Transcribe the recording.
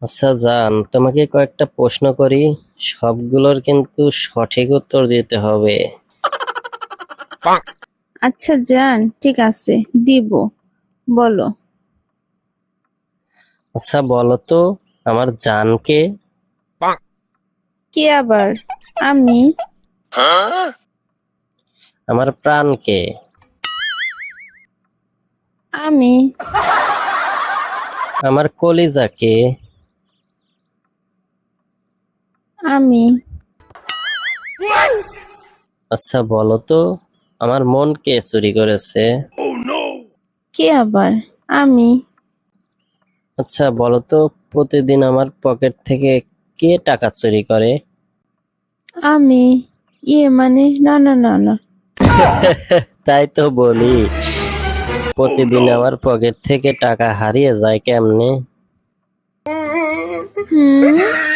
আচ্ছা জান, তোমাকে কয়েকটা প্রশ্ন করি, সবগুলোর কিন্তু সঠিক উত্তর দিতে হবে। আচ্ছা জান, ঠিক আছে, দিব, বলো। আচ্ছা বলো তো, আমার জানকে? কে আবার? আমি? আমার প্রাণকে? আমি? আমার কলিজাকে? আমি? আচ্ছা বলো তো, আমার মনকে চুরি করেছে? কে আবার? আমি? আচ্ছা বলো তো, প্রতিদিন আমার পকেট থেকে কে টাকা চুরি করে? আমি? মানে না না না না। তাই তো বলি, প্রতিদিন আমার পকেট থেকে টাকা হারিয়ে যায় কেমনে? হুম।